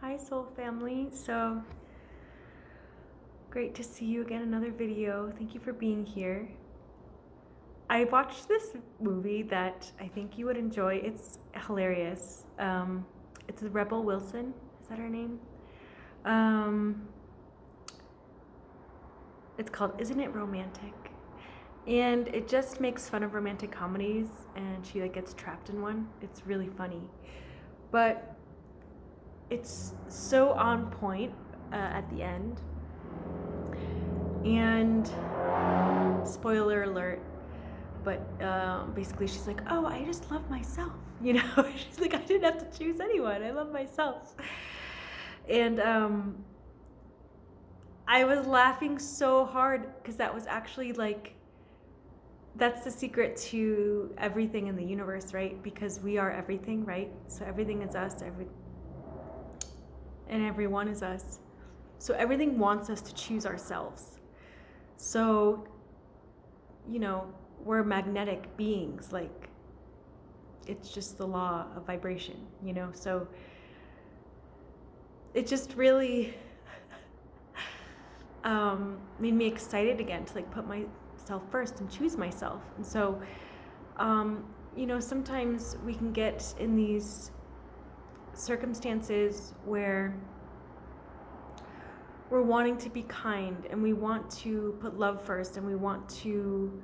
Hi Soul Family. So great to see you again, another video. Thank you for being here. I watched this movie that I think you would enjoy. It's hilarious. It's Rebel Wilson. Is that her name? It's called Isn't It Romantic? And it just makes fun of romantic comedies, and she gets trapped in one. It's really funny. But it's so on point at the end. And spoiler alert, but basically she's like, oh, I just love myself. She's like, I didn't have to choose anyone. I love myself. And I was laughing so hard because that was actually that's the secret to everything in the universe, right? Because we are everything, right? So everything is us, and everyone is us. So everything wants us to choose ourselves. So, we're magnetic beings. It's just the law of vibration, So it just really made me excited again to put myself first and choose myself. And so, sometimes we can get in these circumstances where we're wanting to be kind and we want to put love first and we want to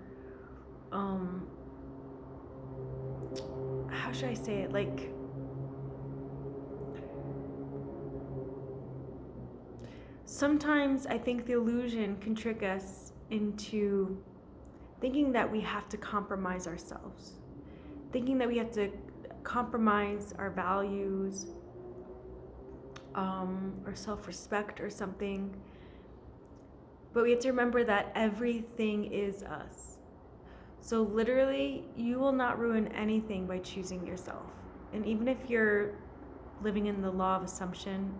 how should I say it, sometimes I think the illusion can trick us into thinking that we have to compromise ourselves, thinking that we have to compromise our values, or self-respect or something. But we have to remember that everything is us. So literally, you will not ruin anything by choosing yourself. And even if you're living in the law of assumption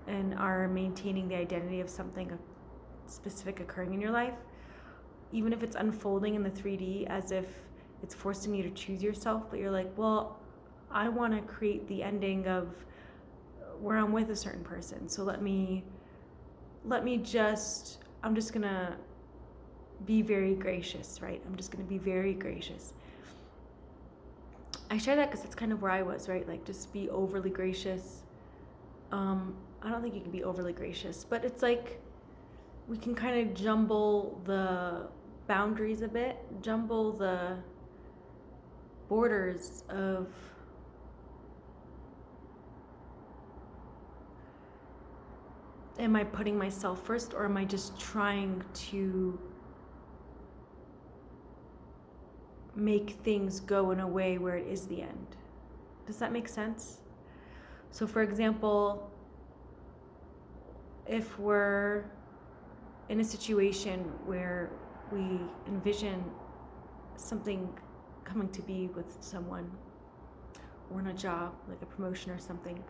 and are maintaining the identity of something specific occurring in your life, even if it's unfolding in the 3D as if it's forcing you to choose yourself, but you're like, well, I want to create the ending of where I'm with a certain person. So I'm just gonna be very gracious, right? I'm just gonna be very gracious. I share that because that's kind of where I was, right? Just be overly gracious. I don't think you can be overly gracious, but it's we can kind of jumble the boundaries a bit, jumble the borders of am I putting myself first, or am I just trying to make things go in a way where it is the end? Does that make sense? So for example, if we're in a situation where we envision something coming to be with someone, or in a job, like a promotion or something,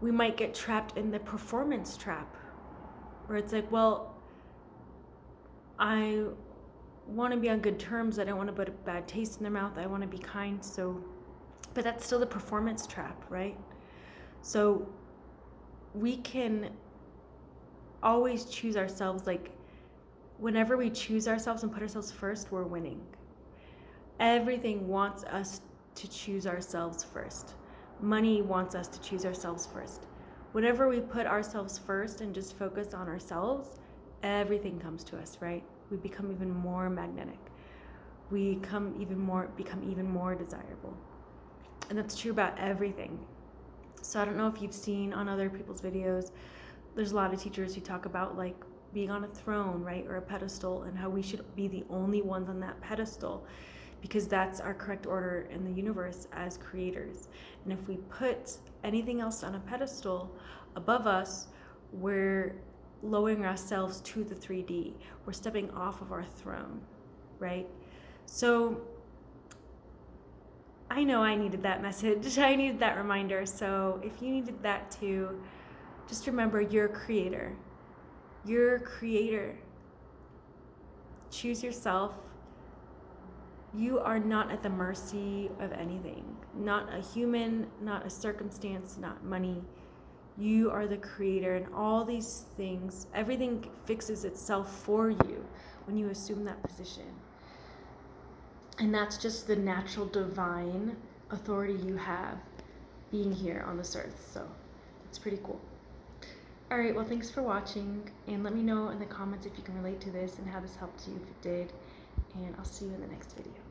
we might get trapped in the performance trap, where it's well, I want to be on good terms. I don't want to put a bad taste in their mouth. I want to be kind. But that's still the performance trap, right? So we can always choose ourselves. Whenever we choose ourselves and put ourselves first, we're winning. Everything wants us to choose ourselves first. Money wants us to choose ourselves first. Whenever we put ourselves first and just focus on ourselves, everything comes to us, right? We become even more magnetic. We become even more desirable. And that's true about everything. So I don't know if you've seen on other people's videos, there's a lot of teachers who talk about being on a throne, right? Or a pedestal, and how we should be the only ones on that pedestal, because that's our correct order in the universe as creators. And if we put anything else on a pedestal above us, we're lowering ourselves to the 3D. We're stepping off of our throne, right? So I know I needed that message. I needed that reminder. So if you needed that too, just remember you're a creator. You're a creator. Choose yourself. You are not at the mercy of anything. not a human, not a circumstance, not money. You are the creator, and all these things, everything fixes itself for you when you assume that position. And that's just the natural divine authority you have being here on this earth. So it's pretty cool. All right, well, thanks for watching, and let me know in the comments if you can relate to this and how this helped you, if it did, and I'll see you in the next video.